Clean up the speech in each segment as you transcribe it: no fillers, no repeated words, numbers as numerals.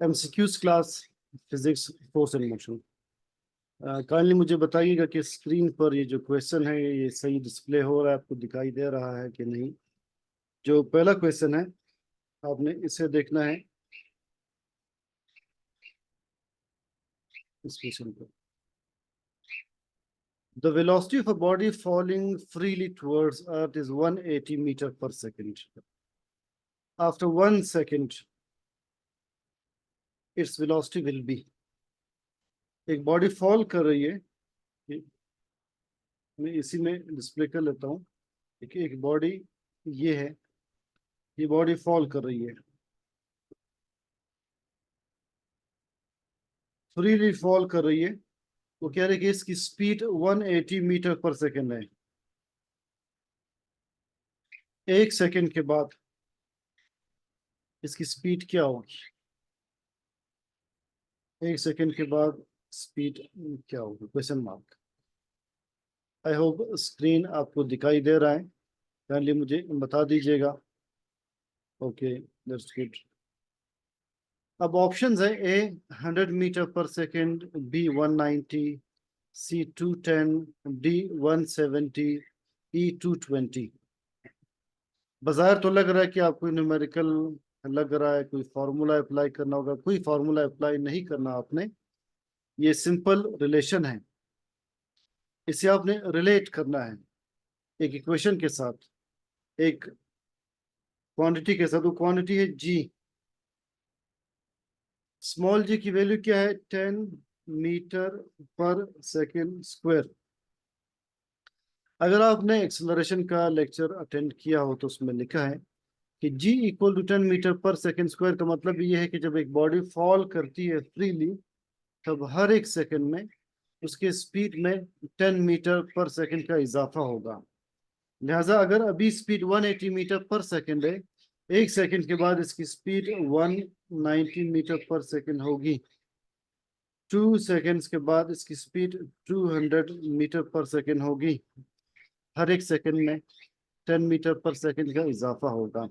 MCQs class physics force and motion. Kindly मुझे बताइएगा कि स्क्रीन पर ये जो क्वेश्चन है ये सही डिस्प्ले हो रहा है, आपको दिखाई दे रहा है कि नहीं। जो पहला क्वेश्चन है आपने इसे देखना है। इस क्वेश्चन को, the velocity of a body falling freely towards earth is 180 metre per second. After 1 second its velocity will be. एक बॉडी फॉल कर रही है, मैं इसी में डिस्प्ले कर लेता हूँ। एक बॉडी ये है, ये बॉडी फॉल कर रही है, फ्रीली फॉल कर रही है। वो कह रहे कि इसकी स्पीड 180 मीटर पर सेकेंड है। 1 सेकेंड के बाद इसकी स्पीड क्या होगी? 1 सेकेंड के बाद स्पीड क्या होगी? Question mark. I hope screen आपको दिखाई दे रहा है, काइंडली मुझे बता दीजिएगा। Okay, that's good. अब ऑप्शंस है: ए 100 मीटर पर सेकेंड, बी 190, सी 210, डी 170, ई 220। बाजार तो लग रहा है कि आपको न्यूमेरिकल लग रहा है, कोई फार्मूला अप्लाई करना होगा। कोई फार्मूला अप्लाई नहीं करना आपने, ये सिंपल रिलेशन है, इसे आपने रिलेट करना है एक इक्वेशन के साथ, एक क्वांटिटी के साथ। वो क्वांटिटी है जी। स्मॉल जी की वैल्यू क्या है? 10 मीटर पर सेकेंड स्क्वायर। अगर आपने एक्सेलरेशन का लेक्चर अटेंड किया हो तो उसमें लिखा है कि g equal to 10 metre per second square. का मतलब ये है कि जब एक बॉडी फॉल करती है फ्रीली, तब हर 1 सेकेंड में उसके स्पीड में 10 मीटर पर सेकेंड का इजाफा होगा। लिहाजा अगर अभी स्पीड 180 मीटर पर सेकेंड है, 1 सेकेंड के बाद इसकी स्पीड 190 मीटर पर सेकेंड होगी। 2 सेकेंड्स के बाद इसकी स्पीड 200 मीटर पर सेकेंड होगी। हर 1 सेकेंड में 10 मीटर पर सेकेंड का इजाफा होगा।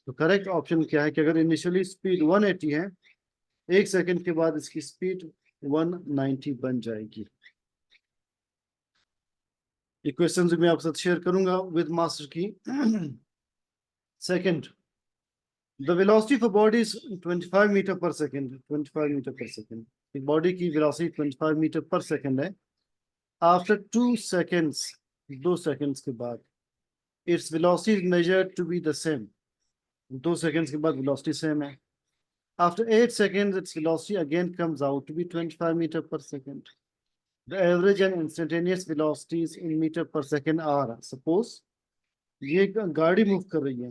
तो करेक्ट ऑप्शन क्या है कि अगर इनिशियली स्पीड 180 है, 1 सेकेंड के बाद इसकी स्पीड 190 बन जाएगी। ये क्वेश्चन मैं आपके साथ शेयर करूंगा विद मास्टर की। Second, the velocity of a body is 25 metre per second. 25 metre per second, एक बॉडी की वेलोसिटी 25 मीटर पर सेकेंड है। आफ्टर 2 सेकेंड्स, 2 सेकेंड्स के बाद its velocity is measured to be the same. 2 seconds के बाद velocity same है। After 8 seconds, its velocity again comes out to be 25 meter per second. The average and instantaneous velocities in meter per second are, suppose ये गाड़ी move कर रही है,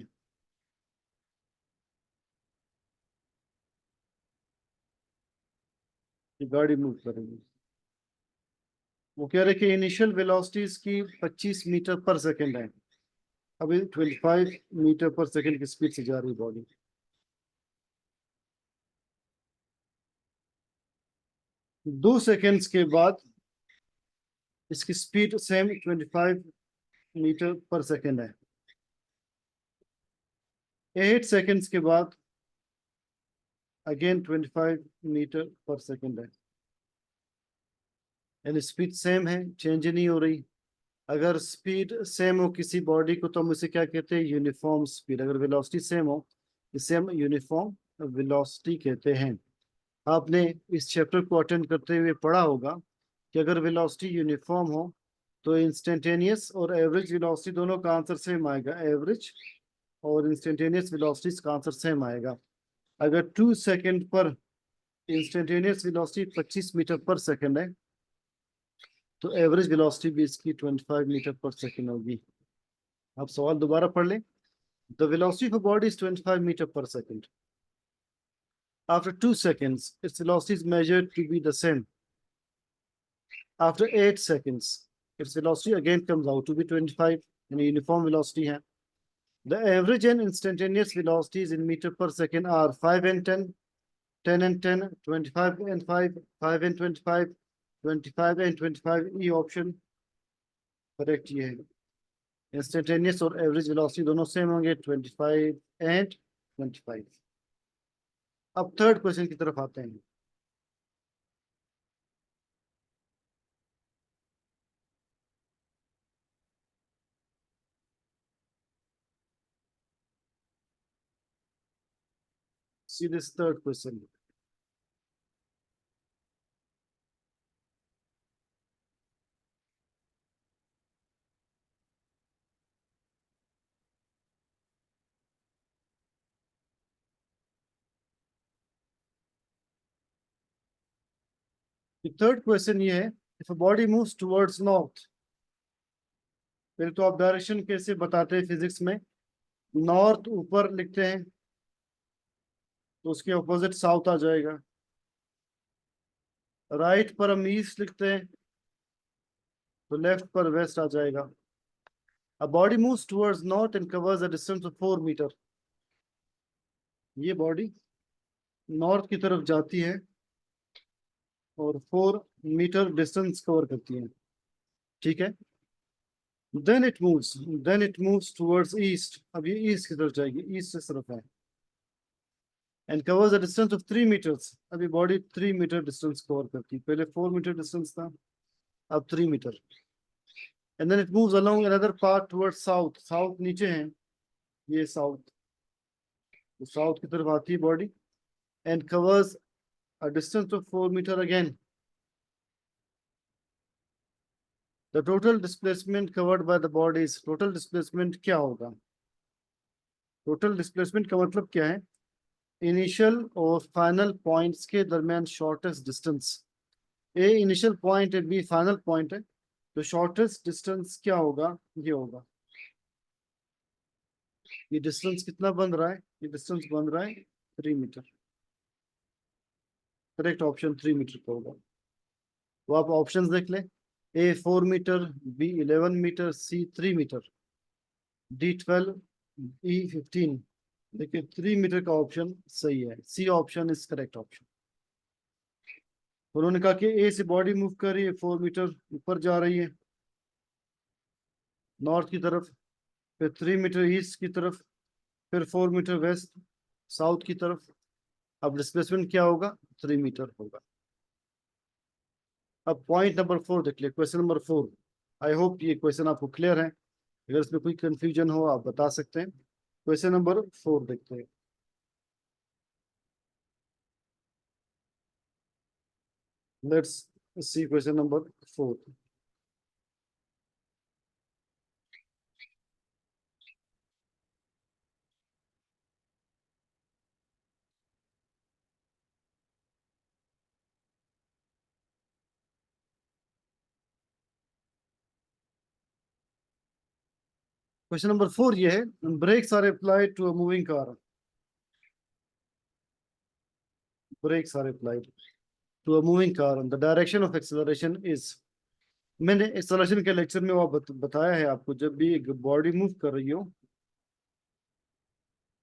ये गाड़ी मूव कर रही है। वो कह रहे कि इनिशियल वेलोसिटीज की 25 मीटर पर सेकेंड है, अभी 25 मीटर पर सेकेंड की स्पीड से जा रही बॉडी। दो सेकेंड्स के बाद इसकी speed same 25 metre per second है। 8 सेकेंड्स के बाद अगेन 25 मीटर पर सेकेंड है, यानी स्पीड सेम है, चेंज नहीं हो रही। अगर स्पीड सेम हो किसी बॉडी को तो हम इसे क्या कहते हैं? Uniform speed. अगर वेलोसिटी सेम हो इसे हम यूनिफॉर्म वेलोसिटी कहते हैं। आपने इस चैप्टर को अटेंड करते हुए पढ़ा होगा कि अगर वेलोसिटी यूनिफॉर्म हो तो इंस्टेंटेनियस और एवरेज वेलोसिटी दोनों का आंसर सेम आएगा। एवरेज और इंस्टेंटेनियस वेलोसिटी का आंसर सेम आएगा। अगर 2 सेकेंड पर instantaneous velocity 25 metre per second है, तो एवरेज वेलोसिटी भी इसकी 25 मीटर पर सेकेंड होगी। अब सवाल दोबारा पढ़ लें। The velocity of body is 25 metre per second. After 2 seconds, its velocity is measured to be the same. After 8 seconds, its velocity again comes out to be 25, and uniform velocity है. The average and instantaneous velocities in meter per second are 5 and 10, 10 and 10, 25 and 5, 5 and 25, 25 and 25. E option correct ये है। Instantaneous और average velocity दोनों same होंगे, 25 and 25। अब third question की तरफ आते हैं। See this third question. Third question ये है, if a body moves towards north, फिर तो आप डायरेक्शन कैसे बताते हैं फिजिक्स में? नॉर्थ ऊपर लिखते हैं तो उसके ऑपोजिट साउथ आ जाएगा। राइट पर हम ईस्ट लिखते हैं तो लेफ्ट पर वेस्ट आ जाएगा। A body moves towards north and covers a distance of 4 metre. ये बॉडी नॉर्थ की तरफ जाती है और 4 मीटर डिस्टेंस कवर करती है, ठीक है। Then it moves towards east. अब ये ईस्ट की तरफ जाएगी, ईस्ट से तरफ है। And covers a distance of 3 metres. अभी बॉडी 3 मीटर डिस्टेंस कवर करती है, पहले 4 मीटर डिस्टेंस था, अब 3 metre. And then it moves along another part towards south. South नीचे है, ये साउथ, तो साउथ की तरफ आती है body and covers a distance of 4 metre again. The total displacement covered by the bodies. Total displacement क्या होगा? टोटल डिस्प्लेसमेंट का मतलब क्या है? इनिशियल और फाइनल पॉइंट्स के दरमियान शॉर्टेस्ट डिस्टेंस। ए इनिशियल पॉइंट है, बी फाइनल पॉइंट है, तो शॉर्टेस्ट डिस्टेंस क्या होगा? ये होगा। ये डिस्टेंस कितना बन रहा है? ये डिस्टेंस बन रहा है 3 मीटर। करेक्ट ऑप्शन 3 मीटर का होगा। तो आप ऑप्शंस देख लें, A 4 metre, B 11 metre, C 3 metre, D 12, E 15। देखिए 3 मीटर का ऑप्शन सही है, C option is correct option. उन्होंने कहा कि ए से बॉडी मूव कर रही है, 4 मीटर ऊपर जा रही है नॉर्थ की तरफ, फिर 3 मीटर ईस्ट की तरफ, फिर 4 मीटर वेस्ट साउथ की तरफ। अब डिस्प्लेसमेंट क्या होगा? 3 मीटर होगा। अब पॉइंट नंबर 4 देख लिया, क्वेश्चन नंबर 4। आई होप ये क्वेश्चन आपको क्लियर है। अगर इसमें कोई कंफ्यूजन हो आप बता सकते हैं। क्वेश्चन नंबर 4 देखते हैं। Let's see question number 4। Question number 4 ये है, brakes are applied to a moving car. Brakes are applied to a moving car, the direction of acceleration is. मैंने एक्सेलरेशन के लेक्चर में वो बताया है आपको, जब भी एक बॉडी मूव कर रही हो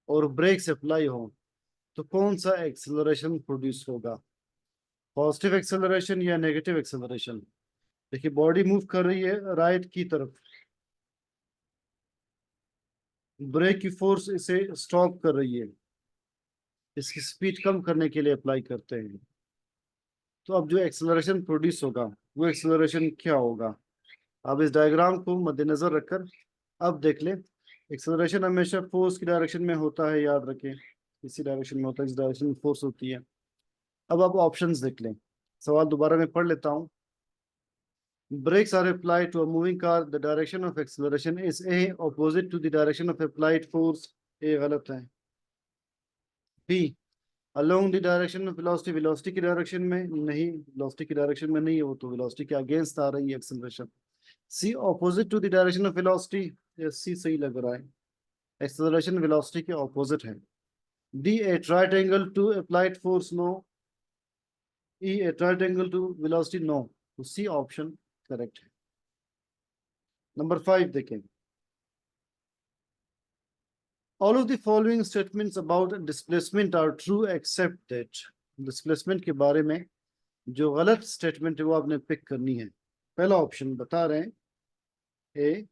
और ब्रेक्स अप्लाई हो तो कौन सा एक्सेलरेशन प्रोड्यूस होगा? पॉजिटिव एक्सेलरेशन या नेगेटिव एक्सेलरेशन? देखिए बॉडी मूव कर रही है राइट की तरफ, ब्रेक की फोर्स इसे स्टॉप कर रही है, इसकी स्पीड कम करने के लिए अप्लाई करते हैं। तो अब जो एक्सेलरेशन प्रोड्यूस होगा वो एक्सेलरेशन क्या होगा? अब इस डायग्राम को मद्देनजर रखकर अब देख ले। एक्सेलरेशन हमेशा फोर्स की डायरेक्शन में होता है, याद रखें, इसी डायरेक्शन में होता है, इस डायरेक्शन में फोर्स होती है। अब आप ऑप्शंस देख लें, सवाल दोबारा मैं पढ़ लेता हूँ। Brakes are applied to a moving car. The direction of acceleration is A, opposite to the direction of applied force. A गलत है। B, along the direction of velocity. velocity की डायरेक्शन में नहीं, velocity की डायरेक्शन में नहीं है वो, तो velocity के अगेंस्ट आ रही है acceleration। C, opposite to the direction of velocity. yes, C सही लग रहा है, acceleration velocity के opposite है। D, a right angle to applied force. No। E, a right angle to velocity. No। तो C ऑप्शन करेक्ट है। Number 5 देखें। All of the following statements about displacement are true except that। displacement के बारे में जो गलत statement है वो आपने पिक करनी है। पहला ऑप्शन बता रहे हैं, a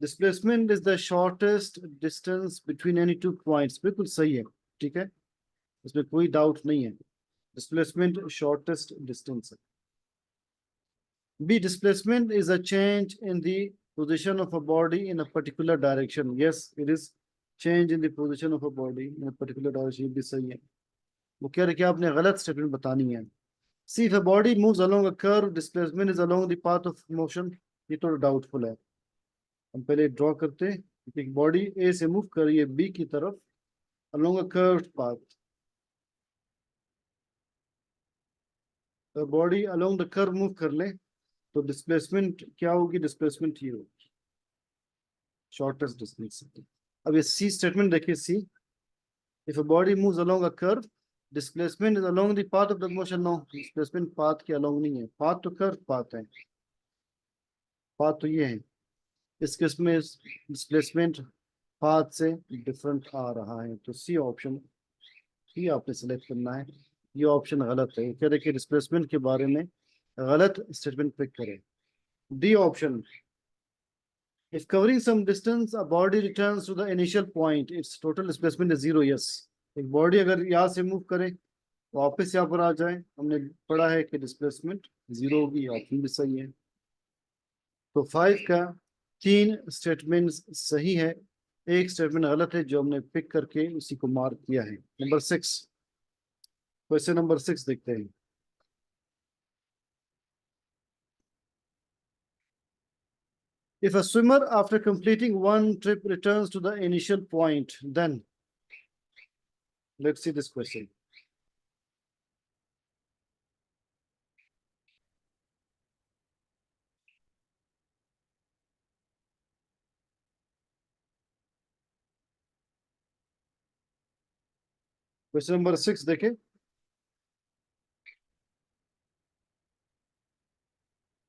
displacement is the shortest distance between any two points. बिल्कुल सही है, ठीक है। इसमें कोई डाउट नहीं है, डिस्प्लेसमेंट शॉर्टेस्ट डिस्टेंस है। B, displacement is a change in the position of a body in a particular direction. Yes, it is change in the position of a body in a particular direction, भी सही है। वो कह रहे कि आपने गलत स्टेटमेंट बतानी है। C, if a body moves along a curve, displacement is along the path of motion. ये तो डाउटफुल है, हम पहले ड्रॉ करते हैं। एक बॉडी ए से मूव कर रही है बी की तरफ अलोंग अ कर्व्ड पाथ, तो body along the curve move कर ले तो डिस्प्लेसमेंट क्या होगी? डिस्प्लेसमेंट ये होगी शॉर्टेस्ट डिस्टेंस। अब ये सी स्टेटमेंट देखिए, C, if a body moves along a curve, displacement is along the path of the motion. No, displacement path के अलोंग नहीं है, पाथ तो कर्व पाथ है, पाथ तो ये है। इस केस में डिस्प्लेसमेंट पाथ से डिफरेंट आ रहा है, तो सी ऑप्शन ही आपने सेलेक्ट करना है। ये ऑप्शन गलत है, कह रहे कि डिस्प्लेसमेंट के बारे में गलत स्टेटमेंट पिक करें। D option, if covering some distance a body returns to the initial point its total displacement is zero। yes, एक बॉडी अगर यहाँ से मूव करे वापस यहाँ पर आ जाए, हमने पढ़ा है कि डिस्प्लेसमेंट जीरो होगी, ऑप्शन भी सही है। तो 5 का 3 स्टेटमेंट्स सही है, एक स्टेटमेंट गलत है जो हमने पिक करके उसी को मार्क किया है। नंबर 6, क्वेश्चन नंबर 6 देखते हैं। If a swimmer after completing one trip returns to the initial point, then let's see this question. Question number 6 देखें।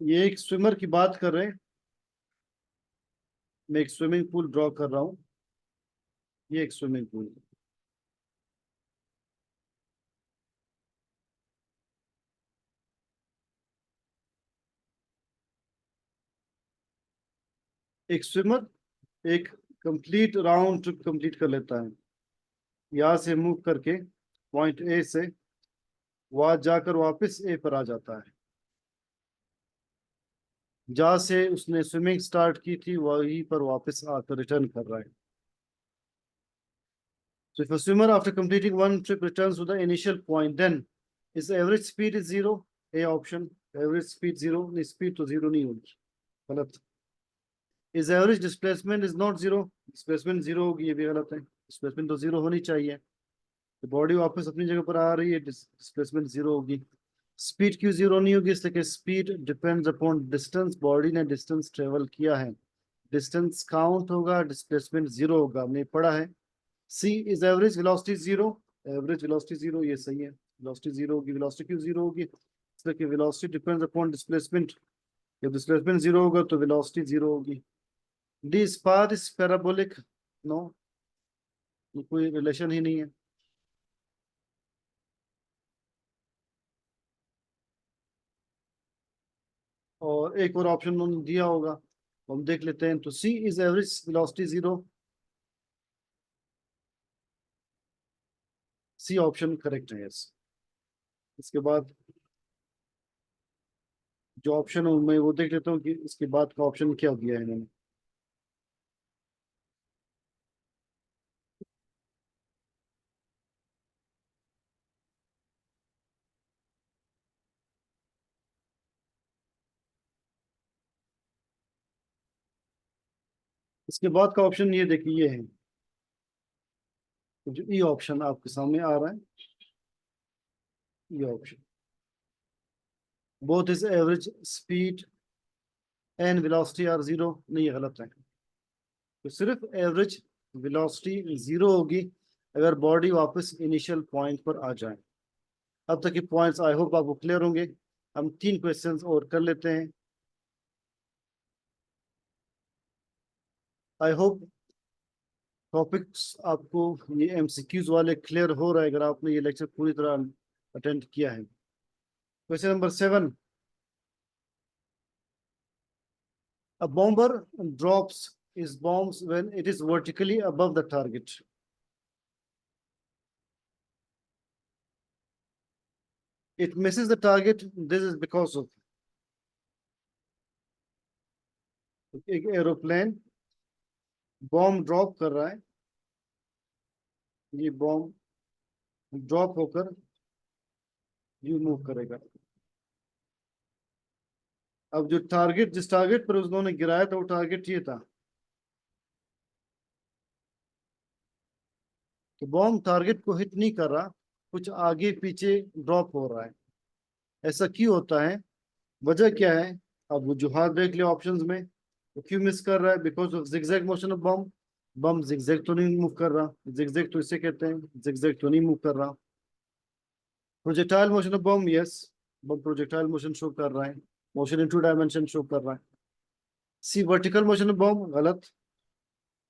ये एक स्विमर की बात कर रहे हैं, मैं एक स्विमिंग पूल ड्रॉ कर रहा हूं, ये एक स्विमिंग पूल। एक स्विमर एक कंप्लीट राउंड ट्रिप कंप्लीट कर लेता है, यहां से मूव करके पॉइंट ए से वहां जाकर वापस ए पर आ जाता है, जहां से उसने स्विमिंग स्टार्ट की थी वहीं पर वापस आकर रिटर्न कर रहा है। So if a swimmer after completing one trip returns to the initial point, then his average speed is zero। A option, average speed zero, नहीं speed तो zero नहीं होगी, गलत। His average displacement is not zero, displacement zero होगी, ये भी गलत है, displacement तो zero होनी चाहिए। तो बॉडी वापस अपनी जगह पर आ रही है, डिस्प्लेसमेंट जीरो होगी। स्पीड क्यों जीरो नहीं होगी? इसलिए कि speed depends upon distance, body ने डिस्टेंस ट्रेवल किया है, डिस्टेंस काउंट होगा, डिस्प्लेसमेंट जीरो होगा, हमने पढ़ा है। C, is average velocity zero, average velocity zero, ये सही है, वेलोसिटी जीरो होगी। वेलोसिटी क्यों जीरो होगी? इसलिए कि वेलोसिटी डिपेंड्स अपॉन डिस्प्लेसमेंट, जब डिस्प्लेसमेंट जीरो होगा तो वेलोसिटी जीरो होगी। D, path is parabolic. No, कोई रिलेशन ही नहीं है। और एक और ऑप्शन उन्होंने दिया होगा, हम देख लेते हैं। तो C, is average velocity zero, C option correct है। यस, इसके बाद जो ऑप्शन है मैं वो देख लेता हूँ कि इसके बाद का ऑप्शन क्या दिया है इन्होंने। इसके बाद का ऑप्शन ये देखिए, ये है, तो जो ई ऑप्शन आपके सामने आ रहा है, ये option, both is average speed and velocity are zero, नहीं, ये गलत है। तो सिर्फ एवरेज वेलोसिटी जीरो होगी अगर बॉडी वापस इनिशियल पॉइंट पर आ जाए। अब तक के पॉइंट्स आई होप आपको क्लियर होंगे। हम 3 क्वेश्चंस और कर लेते हैं। आई होप टॉपिक्स आपको ये एमसीक्यूज वाले क्लियर हो रहा है अगर आपने ये लेक्चर पूरी तरह अटेंड किया है। Question number 7, a bomber drops his bombs when it is vertically above the target। it misses the target. This is because of एक एरोप्लेन बॉम्ब ड्रॉप कर रहा है, ये बॉम्ब ड्रॉप होकर ये मूव करेगा। अब जो टारगेट, जिस टारगेट पर उन्होंने गिराया था वो टारगेट ये था, तो बॉम्ब टारगेट को हिट नहीं कर रहा, कुछ आगे पीछे ड्रॉप हो रहा है। ऐसा क्यों होता है, वजह क्या है? अब वजूहात देख लिया ऑप्शंस में, तो क्यों मिस कर रहा है? Because of zigzag motion of bomb. Bomb zigzag तो नहीं मूव कर रहा, जिगजैग तो इसे कहते हैं, जिगजैग तो नहीं मूव कर रहा। Projectile motion of bomb, yes, bomb projectile motion show कर रहा है, मोशन इन 2 डायमेंशन शो कर रहा है। सी वर्टिकल मोशन ऑफ बॉम्ब, गलत।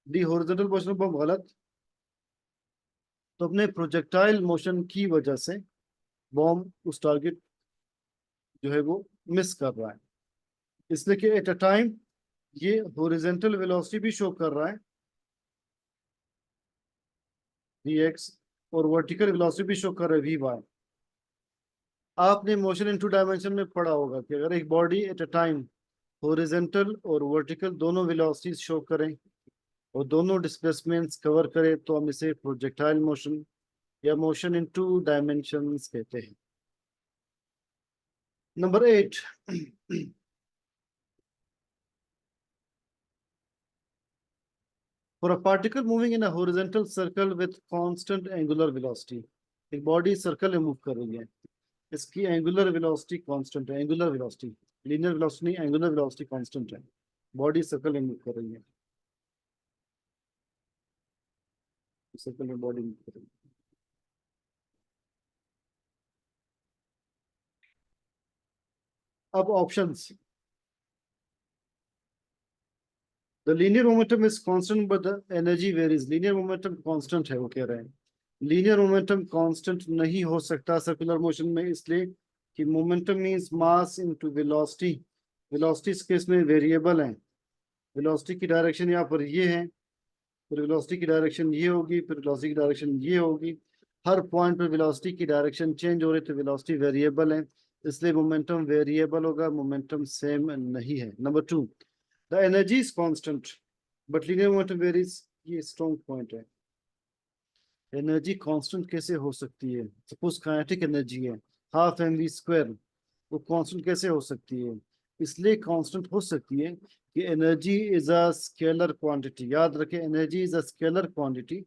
D horizontal motion of bomb, गलत। तो अपने प्रोजेक्टाइल मोशन की वजह से बॉम्ब उस टारगेट जो है वो मिस कर रहा है, इसलिए कि एट अ टाइम ये हॉरिजॉन्टल वेलोसिटी भी शो कर रहा है vx, और वर्टिकल वेलोसिटी भी शो कर रहा है vy। आपने मोशन इन 2 डायमेंशन में पढ़ा होगा कि अगर एक body at a time horizontal और वर्टिकल दोनों वेलोसिटीज शो करें और दोनों डिस्प्लेसमेंट्स कवर करे तो हम इसे प्रोजेक्टाइल मोशन या मोशन इन 2 डायमेंशंस कहते हैं। Number 8, for a particle moving in a horizontal circle with constant angular velocity, एक बॉडी सर्कल में मूव कर रही है, इसकी एंगुलर वेलोसिटी कांस्टेंट है, एंगुलर वेलोसिटी, लीनियर वेलोसिटी नहीं, एंगुलर वेलोसिटी कांस्टेंट है, बॉडी सर्कल में मूव कर रही है, सर्कल में बॉडी मूव कर रही है। अब options, the linear momentum is constant but the energy varies, linear momentum constant है, वो कह रहे हैं। लीनियर मोमेंटम कांस्टेंट नहीं हो सकता सर्कुलर मोशन में, इसलिए कि momentum means mass into velocity, velocity इस केस में वेरिएबल है, वेलोसिटी की डायरेक्शन यहाँ पर ये है, फिर वेलोसिटी की डायरेक्शन ये होगी, फिर वेलोसिटी की डायरेक्शन ये होगी, हर पॉइंट पर वेलोसिटी की डायरेक्शन चेंज हो रही, तो वेलोसिटी वेरिएबल है, इसलिए मोमेंटम वेरिएबल होगा, मोमेंटम सेम नहीं है। Number 2, the energy is constant but linear momentum varies, ये स्ट्रॉन्ग पॉइंट है। एनर्जी कांस्टेंट कैसे हो सकती है? सपोज काइनेटिक एनर्जी है हाफ mv², वो कांस्टेंट कैसे हो सकती है? इसलिए कांस्टेंट हो सकती है कि energy is a scalar quantity, याद रखें energy is a scalar quantity,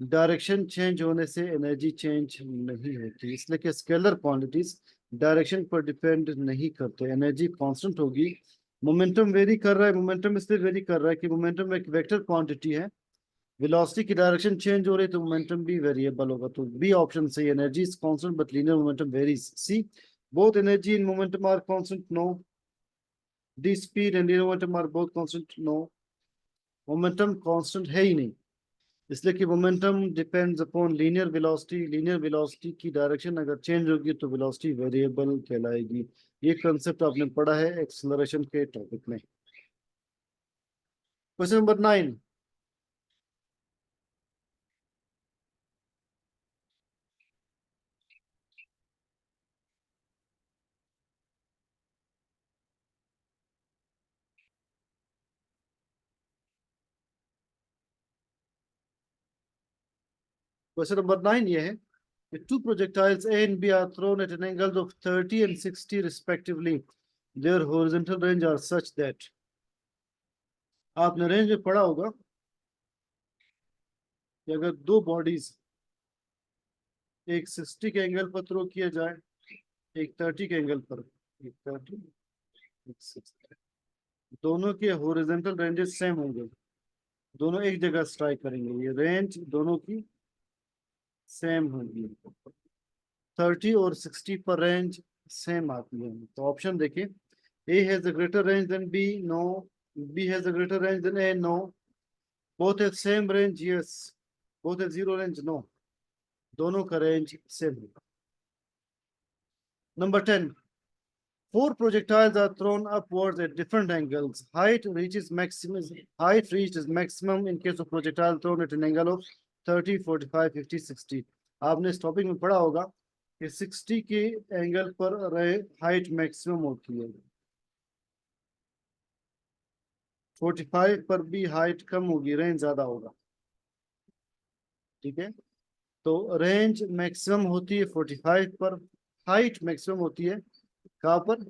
direction change होने से एनर्जी चेंज नहीं होती, इसलिए कि स्केलर क्वांटिटीज डायरेक्शन पर डिपेंड नहीं करते, एनर्जी कांस्टेंट होगी। मोमेंटम वेरी कर रहा है, मोमेंटम इसलिए वेरी कर रहा है कि मोमेंटम एक वेक्टर क्वांटिटी है, वेलोसिटी की डायरेक्शन चेंज हो रही है तो मोमेंटम भी वेरिएबल होगा, तो बी ऑप्शन सही, energy is constant but linear momentum varies. C, both energy and momentum are constant, no. D, speed and linear momentum are both constant, no. Momentum constant है ही नहीं, इसलिए कि momentum depends upon linear velocity, linear velocity की direction अगर change होगी तो velocity variable कहलाएगी। ये कंसेप्ट आपने पढ़ा है एक्सेलरेशन के टॉपिक में। क्वेश्चन नंबर 9, क्वेश्चन नंबर 9 ये है, the two projectiles A and B are thrown at an angle of 30 and 60 respectively. Their horizontal range are such that, आपने रेंज में पढ़ा होगा कि अगर दो बॉडीज एक 60 के एंगल पर थ्रो किया जाए, एक 30 के एंगल पर, एक 30, एक 60, दोनों के हॉरिजॉन्टल रेंजेस सेम होंगे, दोनों एक जगह स्ट्राइक करेंगे, ये रेंज दोनों की सेम होगी, 30 और 60 पर रेंज सेम आती है। तो ऑप्शन देखिए, A has a greater range than B, no. B has a greater range than A, no. Both have same range, yes. Both have zero range, no. दोनों का रेंज सेम है। Number 10, four projectiles are thrown upwards at different angles. Height reached is maximum in case of projectile thrown at an angle of 30, 45, 50, 60. आपने इस topic में पढ़ा होगा कि 60 के एंगल पर रहे हाइट मैक्सिमम होती है, 45 पर भी हाइट कम होगी, रेंज ज्यादा होगा। ठीक है, तो रेंज मैक्सिमम होती है 45 पर, हाइट मैक्सिमम होती है कहाँ पर,